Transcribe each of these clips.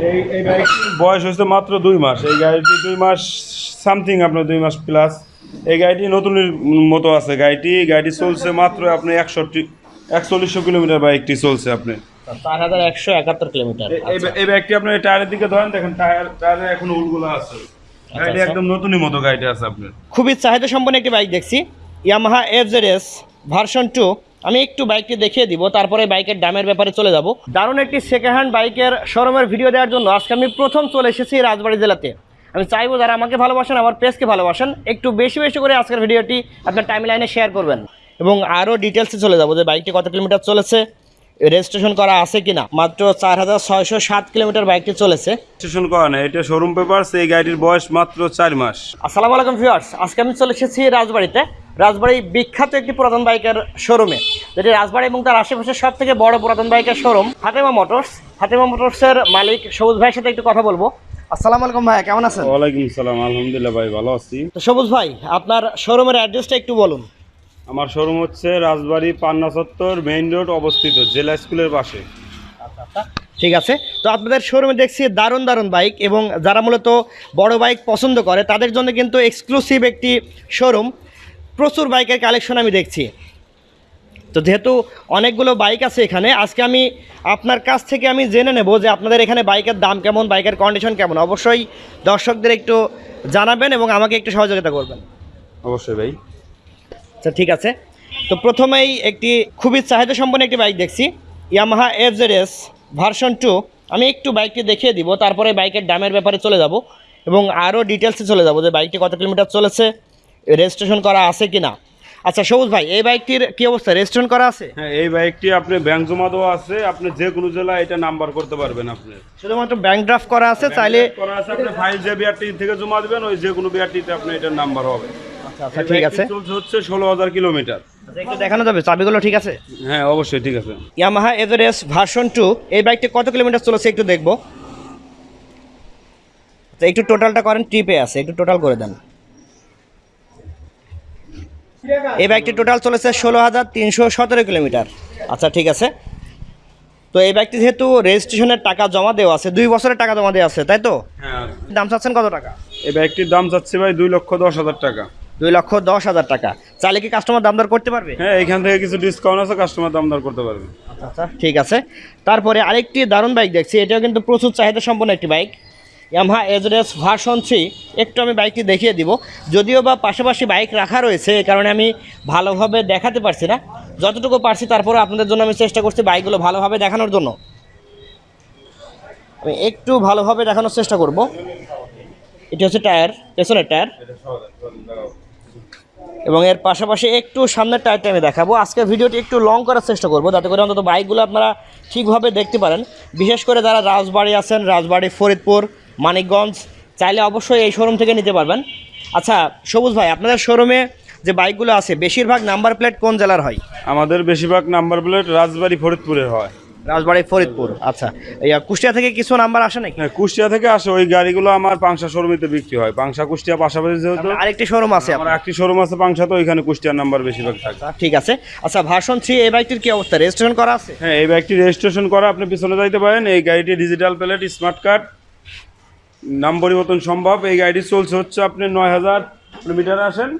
এই বাইকটির বয়স হচ্ছে মাত্র 2 মাস। এই গাড়িটি 2 মাস সামথিং, আপনার 2 মাস প্লাস। এই গাড়িটি নতুনের মতো আছে। গাড়িটি চলছে মাত্র আপনার 140 কিলোমিটার বাইকটি চলছে আপনি 4171 কিলোমিটার। এই বাইকটি আপনার টায়ারের দিকে ধরেন, দেখেন টায়ারে এখন উলগুলো আছে। গাড়িটি একদম নতুনের মতো গাড়িটি আছে আপনার। খুবই চাহিদা সম্পন্ন একটি বাইক দেখছি, ইয়ামাহা FZS ভার্সন 2। আমি একটু বাইকটি দেখিয়ে দিব, তারপরে বাইকের দামের ব্যাপারে চলে যাব। দারুণ একটি সেকেন্ড হ্যান্ড বাইকের শোরুমের ভিডিও দেওয়ার জন্য আজকে আমি প্রথম চলে এসেছি রাজবাড়ী জেলাতে। আমি চাইবো যারা আমাকে ভালোবাসেন, আমার পেজকে ভালোবাসেন, একটু বেশি বেশি করে আজকের ভিডিওটি আপনার টাইম লাইনে শেয়ার করবেন এবং আরও ডিটেলসে চলে যাব যে বাইকটি কত কিলোমিটার চলেছে, রেজিস্ট্রেশন করা আছে কিনা। মাত্র 4607 কিলোমিটার বাইকটি চলেছে। রেজিস্ট্রেশন করা না, এটা শোরুম পেপারস। এই গাড়িটির বয়স মাত্র 4 মাস। আসসালামু আলাইকুম ভিউয়ার্স, আজকে আমি চলে এসেছি রাজবাড়িতে। রাজবাড়ি বিখ্যাত একটি পুরাতন বাইকের শোরুমে, যেটি রাজবাড়ি এবং তার আশেপাশে সব থেকে বড় পুরাতন বাইকের শোরুম ফাতেমা মোটরস। ফাতেমা মোটরসের মালিক সবুজ ভাইয়ের সাথে একটু কথা বলবো। আসসালামু আলাইকুম ভাই, কেমন আছেন? ওয়ালাইকুম সালাম, আলহামদুলিল্লাহ ভাই, ভালো আছি। তো সবুজ ভাই, আপনার শোরুমের অ্যাড্রেসটা একটু বলুন। আমার শোরুম হচ্ছে রাজবাড়ি পান্না চত্বর মেইন রোড অবস্থিত, জেলা স্কুলের পাশে। ঠিক আছে, তো আপনাদের শোরুমে দেখছি দারুণ দারুণ বাইক, এবং যারা মূলত বড় বাইক পছন্দ করে তাদের জন্য কিন্তু এক্সক্লুসিভ একটি শোরুম। প্রচুর বাইকের কালেকশন আমি দেখছি। তো যেহেতু অনেকগুলো বাইক আছে এখানে, আজকে আমি আপনার কাছ থেকে আমি জেনে নেব যে আপনাদের এখানে বাইকের দাম কেমন, বাইকের কন্ডিশন কেমন। অবশ্যই দর্শকদের একটু জানাবেন এবং আমাকে একটু সহযোগিতা করবেন। অবশ্যই ভাই। আচ্ছা ঠিক আছে, তো প্রথমেই একটি খুবই চাহিদা সম্পন্ন একটি বাইক দেখছি, ইয়ামাহা FZS ভার্সন 2। আমি একটু বাইকটি দেখিয়ে দিব, তারপরে বাইকের দামের ব্যাপারে চলে যাব এবং আরও ডিটেলসে চলে যাব যে বাইকটি কত কিলোমিটার চলেছে, রেজিস্ট্রেশন করা আছে কি না। আচ্ছা সবুজ ভাই, এই বাইকটির কি অবস্থা, রেজিস্ট্রেশন করা আছে? হ্যাঁ, এই বাইকটি আপনি ব্যাংক জমা দেওয়া আছে, আপনি যে কোনো জেলায় এটা নাম্বার করতে পারবেন। আপনি শুধুমাত্র ব্যাংক ড্রাফট করা আছে, চাইলে করা আছে। আপনি ফাইল যে বিআরটি থেকে জমা দিবেন, ওই যে কোনো বিআরটিতে আপনি এটার নাম্বার হবে। আচ্ছা আচ্ছা ঠিক আছে। চলছে হচ্ছে 16,000 কিলোমিটার। একটু দেখানো যাবে চাবিগুলো? ঠিক আছে, হ্যাঁ অবশ্যই ঠিক আছে। ইয়ামাহা FZS ভার্সন 2, এই বাইকটি কত কিলোমিটার চলেছে একটু দেখবো। তো একটু টোটালটা করেন, ট্রিপে আছে, একটু টোটাল করে দেন। এই বাইকটি টোটাল চলেছে 16,317 কিলোমিটার। আচ্ছা ঠিক আছে, তো এই বাইকটি যেহেতু রেজিস্ট্রেশনের টাকা জমা দেওয়া আছে, 2 বছরের টাকা জমা দেওয়া আছে, তাই তো? হ্যাঁ। দাম চাচ্ছেন কত টাকা? এই বাইকটির দাম চাচ্ছে ভাই 2,10,000 টাকা। 2,10,000 টাকা। চাইলে কি কাস্টমার দাম দর করতে পারবে? হ্যাঁ, এখান থেকে কিছু ডিসকাউন্ট আছে, কাস্টমার দাম দর করতে পারবে। আচ্ছা ঠিক আছে। তারপরে আরেকটি দারুণ বাইক দেখছি, এটাও কিন্তু প্রচুর চাহিদা সম্পন্ন একটি বাইক, ইয়ামাহা FZS ভার্সন 3। একটু আমি বাইকটি দেখিয়ে দিব, যদিও বা পাশাপাশি বাইক রাখা রয়েছে, এই কারণে আমি ভালোভাবে দেখাতে পারছি না। যতটুকু পারছি তারপরে আপনাদের জন্য আমি চেষ্টা করছি বাইকগুলো ভালোভাবে দেখানোর জন্য। আমি একটু ভালোভাবে দেখানোর চেষ্টা করব। এটি হচ্ছে টায়ার, পেছনের টায়ার, এবং এর পাশাপাশি একটু সামনের টায়ারটা আমি দেখাবো। আজকের ভিডিওটি একটু লং করার চেষ্টা করব, যাতে করে অন্তত বাইকগুলো আপনারা ঠিকভাবে দেখতে পারেন। বিশেষ করে যারা রাজবাড়ি আছেন, রাজবাড়ি, ফরিদপুর, মানিকগঞ্জ, চাইলে অবশ্যই এই শোরুম থেকে নিতে পারবেন। আচ্ছা সবুজ ভাই, আপনাদের শোরুমে যে বাইকগুলো আছে বেশিরভাগ নাম্বার প্লেট কোন জেলার হয়? আমাদের বেশিরভাগ নাম্বার প্লেট রাজবাড়ি ফরিদপুরের হয়। রাজবাড়ি, ফরিদপুর। আচ্ছা, কুষ্টিয়া থেকে কিছু নাম্বার আসে নাকি? হ্যাঁ, কুষ্টিয়া থেকে আসে। ওই গাড়িগুলো আমার পাংশা শোরুমেতে বিক্রি হয়। পাংশা কুষ্টিয়া পাশাপাশি, যেহেতু আরেকটি শোরুম আছে আমার একটি শোরুম আছে পাংশা, তো ওইখানে কুষ্টিয়ার নাম্বার বেশিরভাগ থাকে। ঠিক আছে। আচ্ছা ভার্সন 3 এই বাইকটির কি অবস্থা, রেজিস্ট্রেশন করা আছে? হ্যাঁ, এই বাইকটি রেজিস্ট্রেশন করা, আপনি পিছনে যাইতে পারেন। এই গাড়িটি ডিজিটাল প্লেট, স্মার্ট কার্ড, নাম পরিবর্তন সম্ভব। এই গাড়িটি চলছে হচ্ছে আপনি 9,000 কিলোমিটার। আসেন,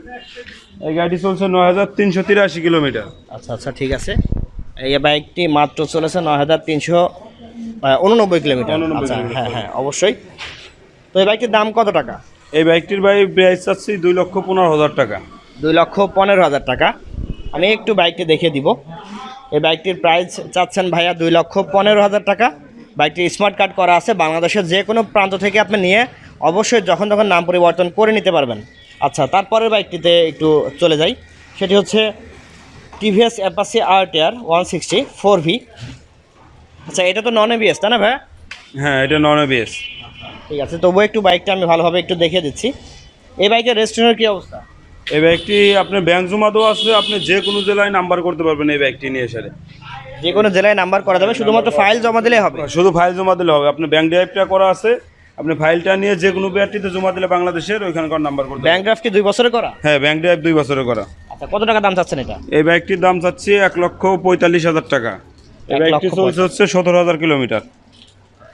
এই গাড়িটি চলছে 9,383 কিলোমিটার। আচ্ছা আচ্ছা ঠিক আছে। এই বাইকটি মাত্র চলেছে 9,389 কিলোমিটার। আচ্ছা হ্যাঁ হ্যাঁ অবশ্যই। তো এই বাইকটির দাম কত টাকা? এই বাইকটির প্রাইস চাচ্ছি 2,15,000 টাকা। 2,15,000 টাকা। আমি একটু বাইকটি দেখিয়ে দিব। এই বাইকটির প্রাইস চাচ্ছেন ভাইয়া 2,15,000 টাকা। বাইকটি স্মার্ট কার্ড করা আছে, বাংলাদেশের যে কোনো প্রান্ত থেকে আপনি নিয়ে অবশ্যই যখন তখন নাম পরিবর্তন করে নিতে পারবেন। আচ্ছা, তারপরের বাইকটিতে একটু চলে যাই, সেটি হচ্ছে TVS অ্যাপাচি RTR 160 4V। আচ্ছা, এটা তো নন ABS তাই না ভাই? হ্যাঁ, এটা নন ABS। ঠিক আছে, তবুও একটু বাইকটা আমি ভালোভাবে একটু দেখিয়ে দিচ্ছি। এই বাইকের রেজিস্ট্রেশনের কী অবস্থা? এই বাইকটি আপনার ব্যাংক জমা দেওয়া আছে, আপনি যে কোনো জেলায় নাম্বার করতে পারবেন এই বাইকটি নিয়ে এসে। যে কোনো জেলায় নাম্বার করা যাবে, শুধুমাত্র ফাইল জমা দিলেই হবে? শুধু ফাইল জমা দিলে হবে। আপনি ব্যাংক ড্রাফটটা করা আছে, আপনি ফাইলটা নিয়ে যে কোনো বিআরটিতে জমা দিলে বাংলাদেশের ওইখানকার নাম্বার করতে। ব্যাংক ড্রাফট কি 2 বছরের করা? হ্যাঁ, ব্যাংক ড্রাফট 2 বছরের করা। আচ্ছা, কত টাকা দাম চাচ্ছেন এটা? এই বাইকটির দাম চাচ্ছি 1,45,000 টাকা। এই বাইকটি চলছে হচ্ছে 17,000 কিলোমিটার।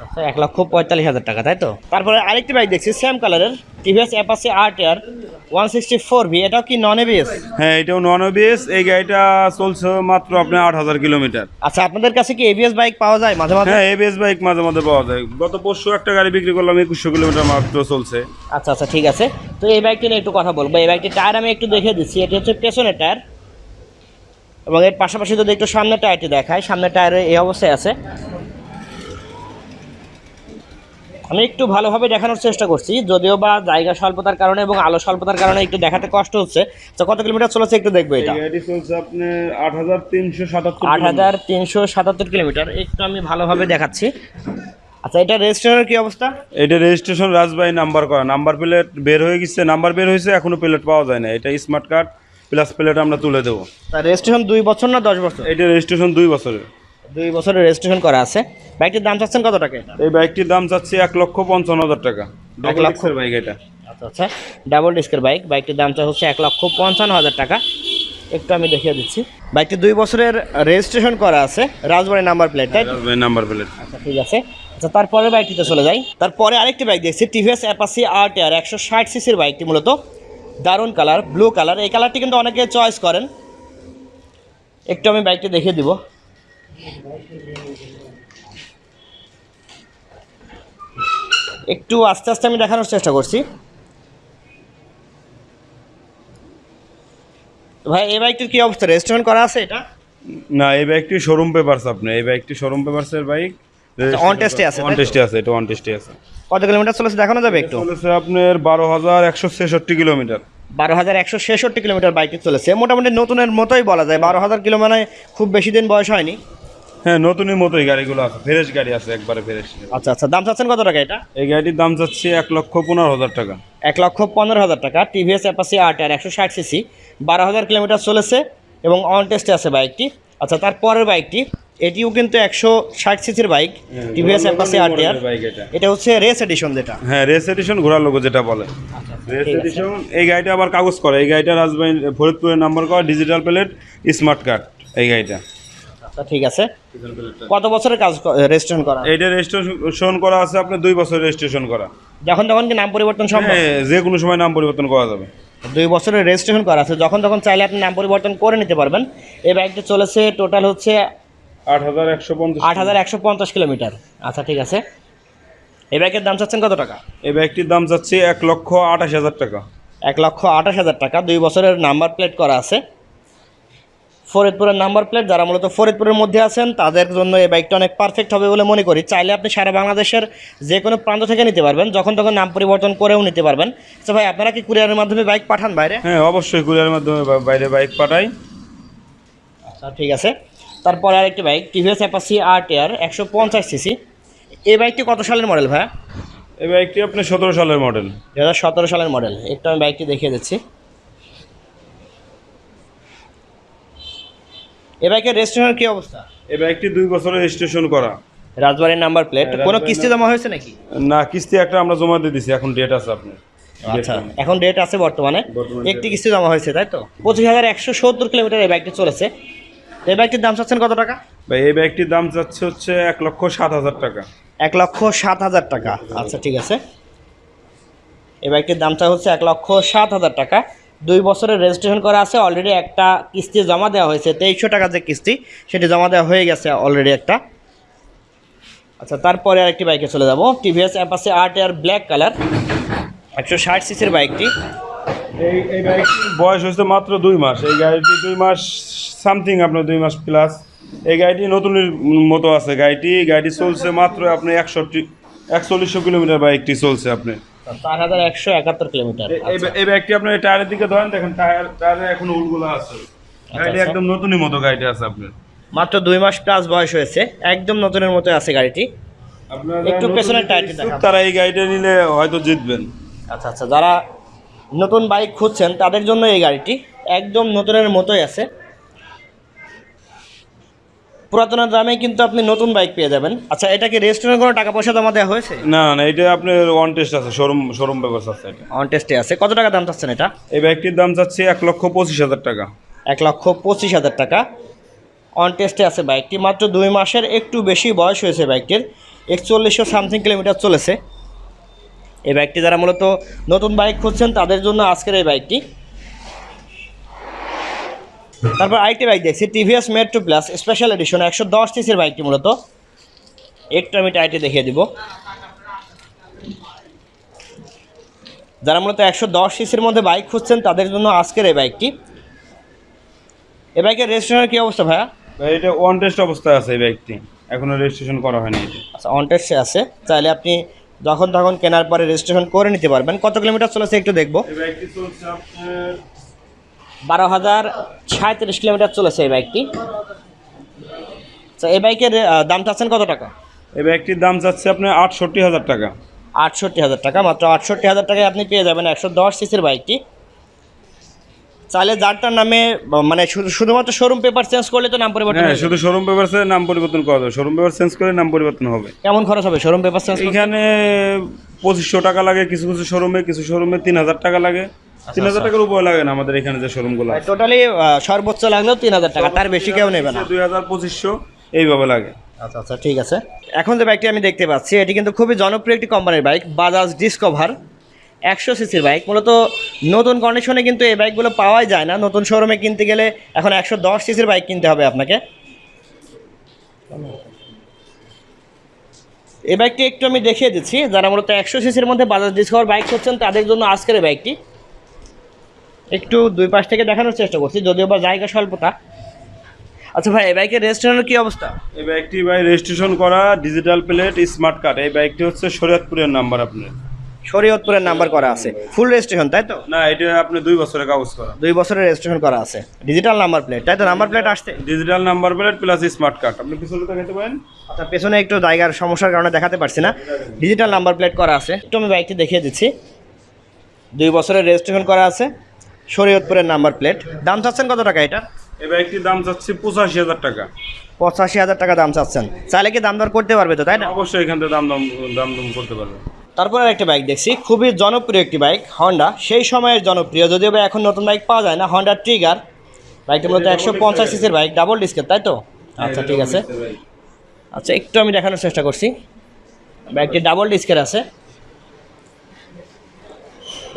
আচ্ছা 1,45,000 টাকা, তাই তো? তারপরে আরেকটি বাইক দেখছি সেম কালারের, টিভিএস অ্যাপাচি আরটিআর 164V, এটাও কি নন এবিএস? হ্যাঁ, এটাও নন এবিএস। এই গাড়িটা চলছে মাত্র আপনার 8,000 কিলোমিটার। আচ্ছা, আপনাদের কাছে কি এবিএস বাইক পাওয়া যায় মাঝে মাঝে? হ্যাঁ, এবিএস বাইক মাঝে মাঝে পাওয়া যায়। গত পরশু একটা গাড়ি বিক্রি করলাম, 2100 কিলোমিটার মাত্র চলছে। আচ্ছা আচ্ছা, ঠিক আছে। তো এই বাইকটি নিয়ে একটু কথা বলবো। এই বাইকটির টায়ার আমি একটু দেখে দিচ্ছি। এটি হচ্ছে পেছনের টায়ার, এবং এর পাশাপাশি যদি একটু সামনের টায়ারটি দেখায়, সামনের টায়ারে এই অবস্থায় আছে। আমি একটু ভালোভাবে দেখানোর চেষ্টা করছি, যদিও বা জায়গা স্বল্পতার কারণে এবং আলো স্বল্পতার কারণে একটু দেখাতে কষ্ট হচ্ছে। তো কত কিলোমিটার চলেছে একটু দেখবো এটা। এই গাড়ি চলছে আপনার 8,377 8,377 কিলোমিটার। একটু আমি ভালোভাবে দেখাচ্ছি। আচ্ছা, এটা রেজিস্ট্রেশনের কি অবস্থা? এটা রেজিস্ট্রেশন রাজবাড়ী নাম্বার করা, নাম্বার প্লেট বের হয়ে গেছে, নাম্বার বের হয়েছে, এখনো প্লেট পাওয়া যায় না। এটা স্মার্ট কার্ড প্লাস প্লেট আমরা তুলে দেবো। তার রেজিস্ট্রেশন 2 বছর না 10 বছর? এটা রেজিস্ট্রেশন 2 বছরের। 2 বছরের রেজিস্ট্রেশন করা আছে। বাইকটির দাম চাচ্ছেন কত টাকা এটা? এই বাইকটির দাম চাচ্ছি 1,55,000 টাকা। 1 লক্ষ বাইক এটা। আচ্ছা আচ্ছা, ডাবল ডিস্কের বাইক। বাইকটির দামটা হচ্ছে 1,55,000 টাকা। একটু আমি দেখিয়ে দিচ্ছি। বাইকটি 2 বছরের রেজিস্ট্রেশন করা আছে, রাজবাড়ী নাম্বার প্লেট, তাই তো? রাজবাড়ী নাম্বার প্লেট। আচ্ছা, ঠিক আছে। আচ্ছা, তারপরে বাইকটিতে চলে যাই। তারপরে আরেকটি বাইক দেখছি, টিভিএস অ্যাপাচি আরটিআর 160 সিসির বাইকটি, মূলত দারুণ কালার, ব্লু কালার। এই কালারটি কিন্তু অনেকে চয়েস করেন। একটু আমি বাইকটি দেখিয়ে দিব। একটু আস্তে আস্তে আমি দেখানোর চেষ্টা করছি। ভাই, এই বাইকটির কি অবস্থা? রেজিস্ট্রেশন করা আছে এটা? না, এই বাইকটি শোরুম পেপারস। আপনি এই বাইকটি শোরুম পেপারসের বাইক। অন টেস্টে আছে, অন টেস্টে আছে, এটা অন টেস্টে আছে। কত কিলোমিটার চলেছে দেখানো যাবে একটু? চলেছে আপনার 12,166 কিলোমিটার। 12,166 কিলোমিটার বাইকটি চলেছে। মোটামুটি নতুনের মতোই বলা যায়। 12,000 কিলো মানে খুব বেশি দিন বয়স হয়নি। হ্যাঁ, নতুনের মতোই গাড়িগুলো আছে, ফ্রেশ গাড়ি আছে, একবারে ফ্রেশ। আচ্ছা আচ্ছা, দাম চাচ্ছেন কত টাকা এটা? এই গাড়িটির দাম চাচ্ছি 1,15,000 টাকা। 1,15,000 টাকা। TVS Apache RTR 160 CC, 12,000 kilometre চলেছে এবং অন টেস্টে আছে বাইকটি। আচ্ছা, তারপরের বাইকটি, এটিও কিন্তু 160 সিসির বাইক, টিভিএস অ্যাপাচি আরটিআর। এটা হচ্ছে রেস এডিশন যেটা। হ্যাঁ, রেস এডিশন, ঘোড়ার লোগো যেটা বলে রেস এডিশন। এই গাড়িটা আবার কাগজ করে। এই গাড়িটা রাজবাড়ী ফরিদপুরের নাম্বার করা, ডিজিটাল প্লেট, স্মার্ট কার্ড এই গাড়িটা। আচ্ছা, ঠিক আছে। কত বছরের কাজ রেজিস্ট্রেশন করা? এইটা রেজিস্ট্রেশন করা আছে আপনার 2 বছর রেজিস্ট্রেশন করা। যখন তখন কি নাম পরিবর্তন সম্ভব? হ্যাঁ, যে কোনো সময় নাম পরিবর্তন করা যাবে। 2 বছরের রেজিস্ট্রেশন করা আছে, যখন তখন চাইলে আপনি নাম পরিবর্তন করে নিতে পারবেন। এই বাইকটি চলেছে টোটাল হচ্ছে 8,150 কিলোমিটার। আচ্ছা, ঠিক আছে। এই বাইকের দাম চাচ্ছেন কত টাকা? এই বাইকটির দাম যাচ্ছে 1,28,000 টাকা। 1,28,000 টাকা। 2 বছরের নাম্বার প্লেট করা আছে, ফরিদপুরের নাম্বার প্লেট। যারা মূলত ফরিদপুরের মধ্যে আছেন তাদের জন্য এই বাইকটা অনেক পারফেক্ট হবে বলে মনে করি। চাইলে আপনি সারা বাংলাদেশের যে কোনো প্রান্ত থেকে নিতে পারবেন, যখন তখন নাম পরিবর্তন করেও নিতে পারবেন। আচ্ছা ভাই, আপনারা কি কুরিয়ারের মাধ্যমে বাইক পাঠান বাইরে? হ্যাঁ, অবশ্যই কুরিয়ারের মাধ্যমে বাইরে বাইক পাঠাই। আচ্ছা, ঠিক আছে। তারপরে আরেকটি bike, TVS Apache RTR 150 CC. এই বাইকটি কত সালের মডেল ভাই? এই বাইকটি আপনার 17 সালের মডেল। 2017 সালের মডেল। একটু আমি বাইকটি দেখিয়ে দিচ্ছি। এই বাইকের রেজিস্ট্রেশনের কি অবস্থা? এই বাইকটি 2 বছরের রেজিস্ট্রেশন করা, রাজবাড়ির নাম্বার প্লেট। কোনো কিস্তি জমা হয়েছে নাকি? না, কিস্তি একটা আমরা জমা দিয়ে দিছি, এখন ডেট আছে আপনার। আচ্ছা, এখন ডেট আছে বর্তমানে। একটি কিস্তি জমা হয়েছে, তাই তো? 25,170 কিলোমিটার এই বাইকটি চলেছে। এই বাইকটির দাম চাচ্ছেন কত টাকা? ভাই, এই বাইকটির দাম চাচ্ছে হচ্ছে 1,07,000 টাকা। 1,07,000 টাকা। আচ্ছা, ঠিক আছে। এই বাইকটির দামটা হচ্ছে 1,07,000 টাকা। 2 বছরের রেজিস্ট্রেশন করা আছে। অলরেডি একটা কিস্তি জমা দেওয়া হয়েছে, 2300 টাকা যে কিস্তি, সেটি জমা দেওয়া হয়ে গেছে অলরেডি একটা। আচ্ছা, তারপরে আরেকটি বাইকে চলে যাব, TVS Apache RTR black colour 160 সিসির বাইকটি। এই বাইকটির বয়স হচ্ছে মাত্র 2 মাস। এই গাড়িটি 2 মাস সামথিং, আপনার 2 মাস প্লাস। এই গাড়িটি নতুনের মতো আছে। গাড়িটি চলছে মাত্র আপনি 141 কিলোমিটার বাইকটি চলছে আপনি। 4,171 কিলোমিটার। এই বাইকটি আপনার টায়ারের দিকে ধরেন, দেখেন টায়ারে এখনো উলগুলো আছে। গাড়িটি একদম নতুনের মতো গাড়িটি আছে আপনার। মাত্র 2 মাস প্লাস বয়স হয়েছে, একদম নতুনের মতো আছে গাড়িটি। একটু পেছনের টায়ারটি দেখান। তারা এই গাড়িটা নিলে হয়তো জিতবেন। আচ্ছা আচ্ছা, যারা নতুন বাইক খুঁজছেন তাদের জন্য এই গাড়িটি একদম নতুনের মতোই আছে। পুরাতনের দামে কিন্তু আপনি নতুন বাইক পেয়ে যাবেন। আচ্ছা, এটা কি রেজিস্ট্রেশন কোনো টাকা পয়সা জমা দেওয়া হয়েছে? না না, এটা আপনার অন টেস্ট আছে, শোরুম ব্যবস্থা আছে। এটা অন টেস্টে আছে। কত টাকা দাম চাচ্ছেন এটা? এই বাইকটির দাম চাচ্ছে 1,25,000 টাকা। 1,25,000 টাকা। অন টেস্টে আছে বাইকটি। মাত্র 2 মাসের একটু বেশি বয়স হয়েছে বাইকটির। 4100 সামথিং কিলোমিটার চলেছে। এই বাইকটি যারা মূলত নতুন বাইক খুঁজছেন তাদের জন্য আজকের এই বাইকটি। তারপর আরেকটি বাইক দেখছি TVS metro plus special edition 110 সিসির বাইকটি মূলত। একটু আমি টাইটে দেখিয়ে দিব। যারা মূলত 110 সিসির মধ্যে বাইক খুঁজছেন তাদের জন্য আজকের এই বাইকটি। এই বাইকের রেজিস্ট্রেশনের কী অবস্থা ভাইয়া? ভাই এটা ওয়ান টেস্ট অবস্থায় আছে এই বাইকটি, এখনো রেজিস্ট্রেশন করা হয়নি এটা। আচ্ছা, অন টেস্টে আছে, চাইলে আপনি যখন তখন কেনার পরে রেজিস্ট্রেশন করে নিতে পারবেন। কত কিলোমিটার চলেছে একটু দেখবো। এই বাইকটি চলছে আপনার 12,037 কিলোমিটার চলেছে এই বাইকটি। আচ্ছা, এই বাইকের দাম চাচ্ছেন কত টাকা? এই বাইকটির দাম যাচ্ছে আপনার 68,000 টাকা। 68,000 টাকা, মাত্র 68,000 টাকায় আপনি পেয়ে যাবেন 110 সিসির বাইকটি। চাইলে যারটার নামে মানে শুধুমাত্র শোরুম পেপার চেঞ্জ করলে তো নাম পরিবর্তন হ্যাঁ, হবে। শুধু শোরুম পেপারসে নাম পরিবর্তন করা যাবে, শোরুম পেপার চেঞ্জ করে নাম পরিবর্তন হবে। কেমন খরচ হবে শোরুম পেপার চেঞ্জ? এখানে 2500 টাকা লাগে কিছু কিছু শোরুমে, কিছু শোরুমে 3000 টাকা লাগে। 3000 টাকার উপরে লাগে না আমাদের এখানে যে শোরুমগুলো আছে। টোটালি সর্বোচ্চ লাগলেও 3000 টাকা, তার বেশি কেউ নেবে না। 2000-2500 এইভাবে লাগে। আচ্ছা আচ্ছা, ঠিক আছে। এখন যে বাইকটি আমি দেখতে পাচ্ছি এটি কিন্তু খুবই জনপ্রিয় একটি কোম্পানির বাইক, বাজাজ ডিসকভার 100 সিসির বাইক। মূলত নতুন কন্ডিশনে কিন্তু এই বাইকগুলো পাওয়াই যায় না, নতুন শোরুমে কিনতে গেলে এখন 110 সিসির বাইক কিনতে হবে আপনাকে। এই বাইকটি একটু আমি দেখিয়ে দিচ্ছি, যারা মূলত 100 সিসির মধ্যে বাজাজ ডিসকভার বাইক হচ্ছেন তাদের জন্য আজকের এই বাইকটি। একটু দুই পাশ থেকে দেখানোর চেষ্টা করছি, যদিও বা জায়গা স্বল্পতা। আচ্ছা ভাই, এই বাইকের রেজিস্ট্রেশনের কী অবস্থা? এই বাইকটি ভাই রেজিস্ট্রেশন করা, ডিজিটাল প্লেট, স্মার্ট কার্ড। এই বাইকটি হচ্ছে শরীয়তপুরের নাম্বার আপনার। শরীয়তপুরের নাম্বার করা আছে, ফুল রেজিস্ট্রেশন তাই তো? না, এটা আপনি 2 বছরের কাগজ করা। 2 বছরের রেজিস্ট্রেশন করা আছে, ডিজিটাল নাম্বার প্লেট তাই তো? নাম্বার প্লেট আসছে, digital number plate plus smart card. আপনি পিছনে দেখাতে পারেন। আচ্ছা, পেছনে একটু জায়গার সমস্যার কারণে দেখাতে পারছি না। ডিজিটাল নাম্বার প্লেট করা আছে। একটু আমি বাইকটি দেখিয়ে দিচ্ছি। 2 বছরের রেজিস্ট্রেশন করা আছে, শরীয়তপুরের নাম্বার প্লেট। দাম চাচ্ছেন কত টাকা এটা? এই বাইকটির দাম চাচ্ছি 85,000 টাকা। 85,000 টাকা দাম চাচ্ছেন, চাইলে কি দাম দর করতে পারবে তো, তাই না? অবশ্যই এখান থেকে দাম করতে পারবে। তারপরে একটা বাইক দেখছি, খুবই জনপ্রিয় একটি বাইক, হন্ডা। সেই সময়ের জনপ্রিয়, যদিও বা এখন নতুন বাইক পাওয়া যায় না, হন্ডা ট্রিগার। বাইকটি মূলত 150 সিসির বাইক, ডাবল ডিস্কের তাই তো? আচ্ছা, ঠিক আছে। আচ্ছা, একটু আমি দেখানোর চেষ্টা করছি। বাইকটি ডাবল ডিস্কের আছে।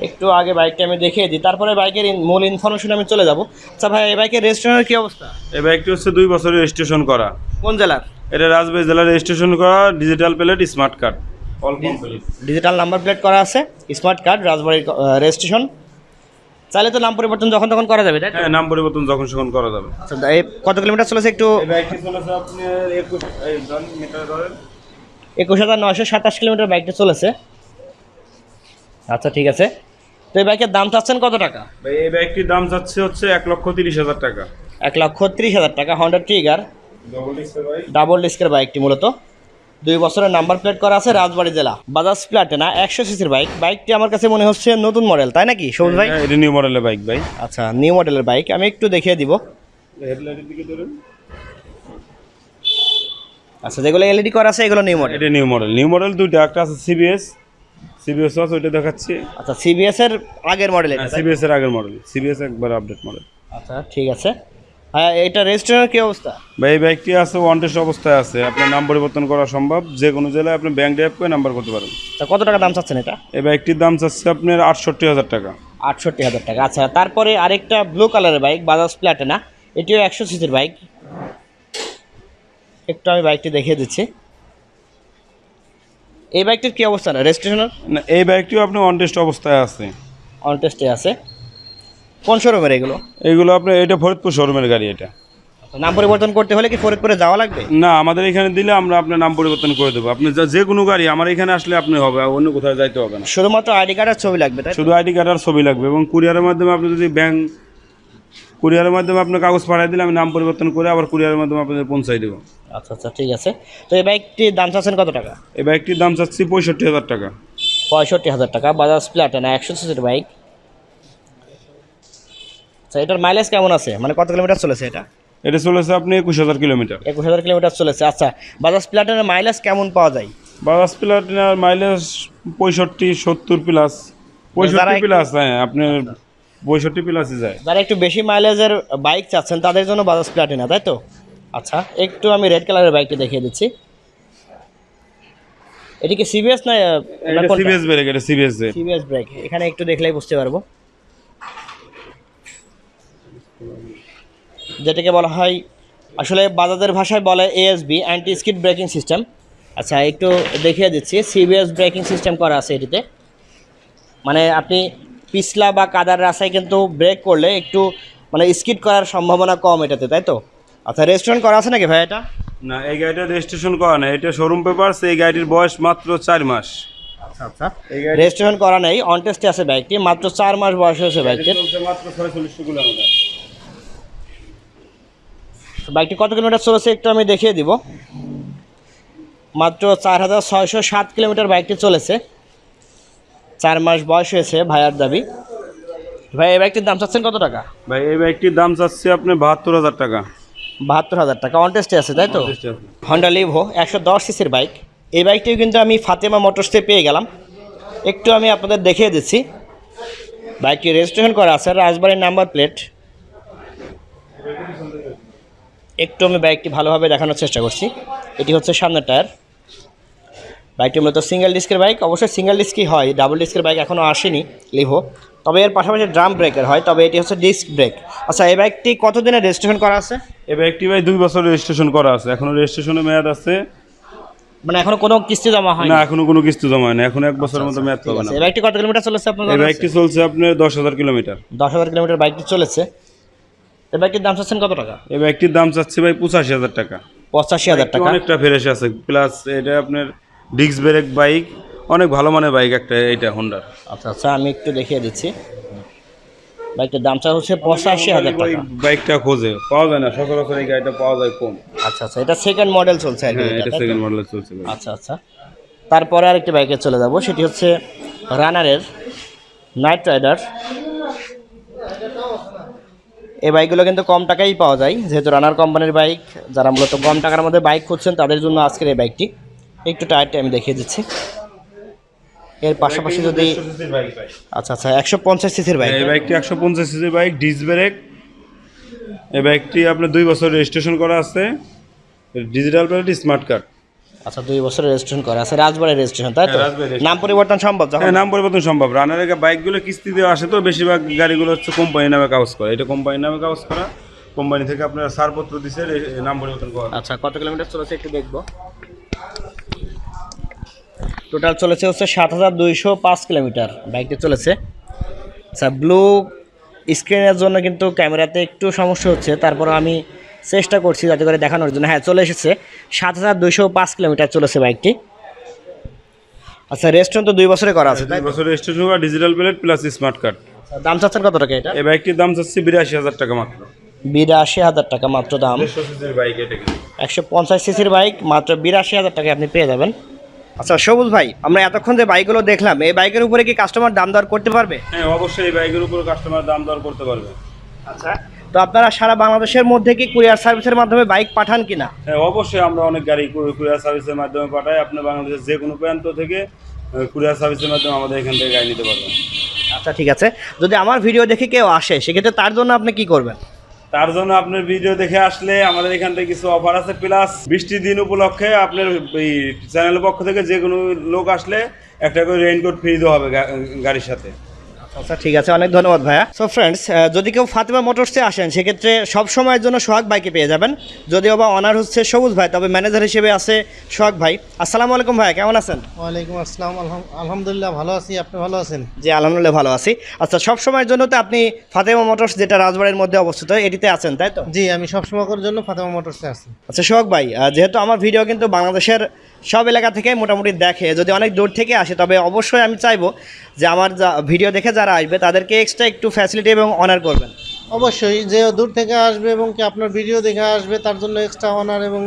একটু আগে বাইকটা আমি দেখিয়ে দিই, তারপরে বাইকের মূল ইনফরমেশন আমি চলে যাব। আচ্ছা ভাই, এই বাইকের রেজিস্ট্রেশনের কী অবস্থা? এই বাইকটি হচ্ছে 2 বছরের রেজিস্ট্রেশন করা। কোন জেলার? এটা রাজবাড়ী জেলার রেজিস্ট্রেশন করা, digital plate, smart card, all complete. Digital number plate করা আছে, স্মার্ট কার্ড, রাজবাড়ির রেজিস্ট্রেশন। চাইলে তো নাম পরিবর্তন যখন তখন করা যাবে তাই তো? হ্যাঁ, নাম পরিবর্তন যখন সখন করা যাবে। আচ্ছা, এই কত কিলোমিটার চলেছে একটু? এই বাইকটি চলেছে আপনার 21 মিটার ধরেন। 21,927 কিলোমিটার বাইকটা চলেছে। আচ্ছা, ঠিক আছে। তো এই বাইকের দাম চাচ্ছেন কত টাকা? ভাই, এই বাইকটির দাম চাচ্ছে হচ্ছে 1,30,000 টাকা। 1,30,000 টাকা, হন্ডা ট্রিগার, ডবল ডিস্কের বাইক। ডাবল ডিস্কের বাইকটি মূলত 2 বছরের নাম্বার প্লেট করা আছে, রাজবাড়ী জেলা। বাজাজ প্লাটিনা 100 সিসির বাইক। বাইকটি আমার কাছে মনে হচ্ছে নতুন মডেল, তাই নাকি সবুজ ভাই? হ্যাঁ, এটা নিউ মডেলের বাইক ভাই। আচ্ছা, নিউ মডেলের বাইক। আমি একটু দেখিয়ে দিব। হেডলাইটের দিকে ধরুন। আচ্ছা, যেগুলো এলইডি করা আছে এগুলো নিউ মডেল। এটা নিউ মডেল। নিউ মডেল দুইটা, একটা আছে সিবিএস আছে, ওইটা দেখাচ্ছি। আচ্ছা, সিবিএস এর আগের মডেল এটা? সিবিএস এর আগের মডেল, সিবিএস একবার আপডেট মডেল। আচ্ছা, ঠিক আছে। হ্যাঁ, এটা রেজিস্ট্রেশনের কি অবস্থা? ভাই, এই বাইকটি আছে ওয়ান টেস্ট অবস্থায় আছে। আপনার নাম পরিবর্তন করা সম্ভব, যে কোনো জেলায় আপনি ব্যাংক ড্রাইভ করে নাম্বার করতে পারেন। আচ্ছা, কত টাকা দাম চাচ্ছেন এটা? এই বাইকটির দাম চাচ্ছে আপনার 68,000 টাকা। 68,000 টাকা। আচ্ছা, তারপরে আরেকটা ব্লু কালারের বাইক, বাজাজ প্লাটিনা, এটিও 100 সিসির বাইক। একটু আমি বাইকটি দেখিয়ে দিচ্ছি। এই বাইকটির কি অবস্থা না রেজিস্ট্রেশনের? না, এই বাইকটিও আপনি ওয়ান টেস্ট অবস্থায় আছে, অন টেস্টে আছে। কোন শোরুমের এগুলো? এইগুলো আপনার, এটা ফরিদপুর শোরুমের গাড়ি। এটা নাম পরিবর্তন করতে হলে কি ফরিদপুরে যাওয়া লাগবে? না, আমাদের এখানে দিলে আমরা আপনার নাম পরিবর্তন করে দেবো। আপনি যে কোনো গাড়ি আমার এখানে আসলে আপনি হবে, অন্য কোথাও যাইতে হবে না। শুধুমাত্র আইডি কার্ড আর ছবি লাগবে তাই? শুধু আইডি কার্ড আর ছবি লাগবে, এবং কুরিয়ারের মাধ্যমে আপনি যদি কুরিয়ারের মাধ্যমে আপনার কাগজ পাঠিয়ে দিলে আমি নাম পরিবর্তন করে আবার কুরিয়ারের মাধ্যমে আপনাদের পৌঁছাই দেবো। আচ্ছা আচ্ছা, ঠিক আছে। তো এই বাইকটির দাম চাচ্ছেন কত টাকা? এই বাইকটির দাম চাচ্ছি 65,000 টাকা। 65,000 টাকা, বাজাজ প্লাটিনা 100 সিসির বাইক। আচ্ছা, এটার মাইলেজ কেমন আছে, মানে কত কিলোমিটার চলেছে এটা? এটা চলেছে আপনি 21,000 কিলোমিটার। 21,000 কিলোমিটার চলেছে। আচ্ছা, বাজাজ প্লাটিনার মাইলেজ কেমন পাওয়া যায়? বাজাজ প্লাটিনার মাইলেজ 65-70 প্লাস। 65 প্লাস, হ্যাঁ, আপনার 65 প্লাসই যায়। যারা একটু বেশি মাইলেজের বাইক চাচ্ছেন তাদের জন্য বাজাজ প্লাটিনা তাই তো? আচ্ছা, একটু আমি রেড কালারের বাইকটি দেখিয়ে দিচ্ছি। এটি কি সিবিএস না এটা সিবিএস ব্রেক, এটা সিবিএস এর। সিবিএস ব্রেক, এখানে একটু দেখলেই বুঝতে পারবো। যেটাকে বলা হয় আসলে বাজাজের ভাষায় বলে ASB, anti skid braking system. আচ্ছা একটু দেখিয়ে দিচ্ছি, সিবিএস ব্রেকিং সিস্টেম করা আছে এটিতে। মানে আপনি পিছলা বা কাদার রাস্তায় কিন্তু ব্রেক করলে একটু মানে স্কিড করার সম্ভাবনা কম এটাতে, তাই তো? আচ্ছা রেস্টুরেন্ট করা আছে নাকি ভাই এটা? না, এই গাড়িটা রেজিস্ট্রেশন করা না, এটা শোরুম পেপারস। এই গাড়িটির বয়স মাত্র 4 মাস। আচ্ছা আচ্ছা, রেজিস্ট্রেশন করা নেই, অন টেস্টে আছে বাইকটি, মাত্র 4 মাস বয়স হয়েছে বাইকটির। চলছে মাত্র 4600 কিলোমিটার। বাইকটি কত কিলোমিটার চলেছে একটু আমি দেখিয়ে দিব। মাত্র 4607 কিলোমিটার বাইকটি চলেছে, 4 মাস বয়স হয়েছে ভাইয়ার দাবি। ভাই এই বাইকটির দাম চাচ্ছেন কত টাকা? ভাই এই বাইকটির দাম চাচ্ছে আপনি 72,000 টাকা। 72,000 টাকা, অন টেস্টে আছে তাই তো? হন্ডা লিভো 110 সিসির বাইক। এই বাইকটিও কিন্তু আমি ফাতেমা মোটরসে পেয়ে গেলাম, একটু আমি আপনাদের দেখিয়ে দিচ্ছি। বাইকটি রেজিস্ট্রেশন করা আছে, রাজবাড়ির নাম্বার প্লেট। একটু আমি বাইকটি ভালোভাবে দেখানোর চেষ্টা করছি। এটি হচ্ছে সামনের টায়ার। বাইকটি মূলত সিঙ্গেল ডিস্কের বাইক, অবশ্যই সিঙ্গেল ডিস্কই হয়, ডাবল ডিস্কের বাইক এখনও আসেনি লিভো, তবে এর পাশাপাশি ড্রাম ব্রেকের হয়, তবে এটি হচ্ছে ডিস্ক ব্রেক। আচ্ছা এই বাইকটি কতদিনের রেজিস্ট্রেশন করা আছে? এই বাইকটি ভাই 2 বছর রেজিস্ট্রেশন করা আছে, এখনো রেজিস্ট্রেশনের মেয়াদ আছে। মানে এখনো কোনো কিস্তি জমা হয়নি? না, এখনো কোনো কিস্তি জমা হয়নি, এখন 1 বছরের মতো মেয়াদ পাবে না। এই বাইকটি কত কিলোমিটার চলেছে আপনার? এই বাইকটি চলছে আপনার 10,000 কিলোমিটার। 10,000 কিলোমিটার বাইকটি চলেছে। এই বাইকটির দাম চাচ্ছেন কত টাকা? এই বাইকটির দাম চাচ্ছে ভাই 85,000 টাকা। 85,000 টাকা। অনেকটা ফ্রেশ আছে, প্লাস এটা আপনার ডিস্ক ব্রেক বাইক, অনেক ভালো মানের বাইক একটা এটা হোন্ডার। আচ্ছা আচ্ছা, আমি একটু দেখিয়ে দিচ্ছি। বাইকটির দাম চা হচ্ছে 85,000 টাকা। বাইকটা খোঁজে পাওয়া যায় না, সচরাচর এই গাড়িটা পাওয়া যায় কম। আচ্ছা আচ্ছা, এটা সেকেন্ড মডেল চলছে আর কি? হ্যাঁ, এটা সেকেন্ড মডেল চলছে ভাই। আচ্ছা আচ্ছা, তারপরে আরেকটি বাইকে চলে যাব, সেটি হচ্ছে রানারের নাইট রাইডার। এই বাইকগুলো কিন্তু কম টাকায় পাওয়া যায়, যেহেতু রানার কোম্পানির বাইক। যারা মূলত কম টাকার মধ্যে বাইক খুঁজছেন তাদের জন্য আজকের এই বাইকটি। একটু টায়ারটি আমি দেখিয়ে দিচ্ছি। এর পাশাপাশি যদি আচ্ছা আচ্ছা 150 সিসির বাইক। এই বাইকটি 150 সিসির বাইক, ডিস্ক ব্রেক। এই বাইকটি আপনার 2 বছর রেজিস্ট্রেশন করা আছে, ডিজিটাল প্লেট, স্মার্ট কার্ড। আচ্ছা 2 বছরের রেজিস্ট্রেশন করা আছে, রাজবাড়ির রেজিস্ট্রেশন তাই তো? হ্যাঁ, রাজবাড়ির registration। নাম পরিবর্তন সম্ভব যখন? হ্যাঁ, নাম পরিবর্তন সম্ভব। রানারের বাইকগুলো কিস্তি দেওয়া আসে, তো বেশিরভাগ গাড়িগুলো হচ্ছে কোম্পানি নামে কাগজ করা। এটা কোম্পানি নামে কাগজ করা, কোম্পানি থেকে আপনার ছাড়পত্র দিচ্ছে নাম পরিবর্তন করা। আচ্ছা কত কিলোমিটার চলেছে একটু দেখবো। টোটাল চলেছে হচ্ছে 7205 কিলোমিটার বাইকটি চলেছে। আচ্ছা ব্লু স্ক্রিনের জন্য কিন্তু ক্যামেরাতে একটু সমস্যা হচ্ছে, তারপরে আমি চেষ্টা করছি যাতে করে দেখানোর জন্য। হ্যাঁ চলে এসেছে, 7205 কিলোমিটার চলেছে বাইকটি। আচ্ছা রেজিস্ট্রেশন তো 2 বছরে করা আছে তাই? 2 বছর রেজিস্ট্রেশন করা, digital plate plus smart card. দাম চাচ্ছেন কত টাকা এটা? এই বাইকটির দাম চাচ্ছি 82,000 টাকা মাত্র। 82,000 টাকা মাত্র দাম। 150 সিসির বাইক এটা কিন্তু। 150 সিসির বাইক মাত্র 82,000 টাকায় আপনি পেয়ে যাবেন। আচ্ছা সবুজ ভাই, আমরা এতক্ষণ যে বাইকগুলো দেখলাম, এই বাইকের উপরে কি কাস্টমার দাম দর করতে পারবে? হ্যাঁ অবশ্যই, এই বাইকের উপর কাস্টমার দাম দর করতে পারবে। আচ্ছা, তো আপনারা সারা বাংলাদেশের মধ্যে কি কুরিয়ার সার্ভিসের মাধ্যমে বাইক পাঠান কিনা? হ্যাঁ অবশ্যই, আমরা অনেক গাড়ি কুরিয়ার সার্ভিসের মাধ্যমে পাঠাই। আপনি বাংলাদেশের যে কোনো প্রান্ত থেকে কুরিয়ার সার্ভিসের মাধ্যমে আমাদের এখান থেকে গাড়ি নিতে পারবেন। আচ্ছা ঠিক আছে, যদি আমার ভিডিও দেখে কেউ আসে সেক্ষেত্রে তার জন্য আপনি কি করবেন? তার জন্য আপনার ভিডিও দেখে আসলে আমাদের এখান থেকে কিছু অফার আছে, প্লাস বৃষ্টির দিন উপলক্ষে আপনার এই চ্যানেলের পক্ষ থেকে যে কোনো লোক আসলে একটা করে রেইনকোট ফ্রি দেওয়া হবে গাড়ির সাথে। আচ্ছা ঠিক আছে, অনেক ধন্যবাদ ভাইয়া। সো ফ্রেন্ডস, যদি কেউ ফাতেমা মোটরসে আসেন সেক্ষেত্রে সব সময়ের জন্য সোহাগ ভাইকে পেয়ে যাবেন। যদিও বা অনার হচ্ছে সবুজ ভাই, তবে ম্যানেজার হিসেবে আছে সোহাগ ভাই। আসসালামু আলাইকুম ভাই, কেমন আছেন? ওয়ালাইকুম আসসালাম, আলহামদুলিল্লাহ ভালো আছি, আপনি ভালো আছেন? জি আলহামদুলিল্লাহ ভালো আছি। আচ্ছা সব সময়ের জন্য তো আপনি ফাতেমা মোটরস, যেটা রাজবাড়ির মধ্যে অবস্থিত, এটিতে আছেন তাই তো? জি, আমি সবসময় করার জন্য ফাতেমা মোটরসে আছি। আচ্ছা সোহাগ ভাই, যেহেতু আমার ভিডিও কিন্তু বাংলাদেশের সব এলাকা থেকে মোটামুটি দেখে, যদি অনেক দূর থেকে আসে, তবে অবশ্যই আমি চাইবো যে আমার যা ভিডিও দেখে যারা আসবে তাদেরকে এক্সট্রা একটু ফ্যাসিলিটি এবং অনার করবেন। অবশ্যই, যে দূর থেকে আসবে এবং কি আপনার ভিডিও দেখে আসবে তার জন্য এক্সট্রা অনার এবং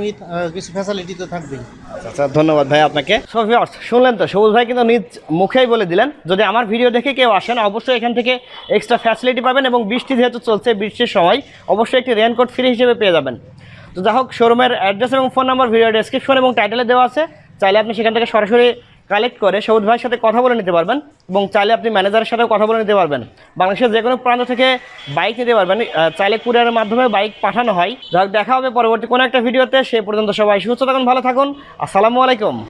কিছু ফ্যাসিলিটি তো থাকবেই। আচ্ছা ধন্যবাদ ভাই আপনাকে। সো ভিউয়ার্স, শুনলেন তো, সবুজ ভাই কিন্তু নিজ মুখেই বলে দিলেন, যদি আমার ভিডিও দেখে কেউ আসেন অবশ্যই এখান থেকে এক্সট্রা ফ্যাসিলিটি পাবেন, এবং বৃষ্টি যেহেতু চলছে, বৃষ্টির সময় অবশ্যই একটি রেইনকোট ফ্রি হিসেবে পেয়ে যাবেন। তো যাই হোক, শোরুমের অ্যাড্রেস এবং ফোন নাম্বার ভিডিও ডেসক্রিপশন এবং টাইটেলে দেওয়া আছে, চাইলে আপনি সেখান থেকে সরাসরি কালেক্ট করে সবুজ ভাইয়ের সাথে কথা বলে নিতে পারবেন, এবং চাইলে আপনি ম্যানেজারের সাথেও কথা বলে নিতে পারবেন। বাংলাদেশের যে কোনো প্রান্ত থেকে বাইক নিতে পারবেন, চাইলে কুরিয়ারের মাধ্যমে বাইক পাঠানো হয়। যাই হোক, দেখা হবে পরবর্তী কোনো একটা ভিডিওতে। সে পর্যন্ত সবাই সুস্থ থাকুন, ভালো থাকুন, আসসালামু আলাইকুম।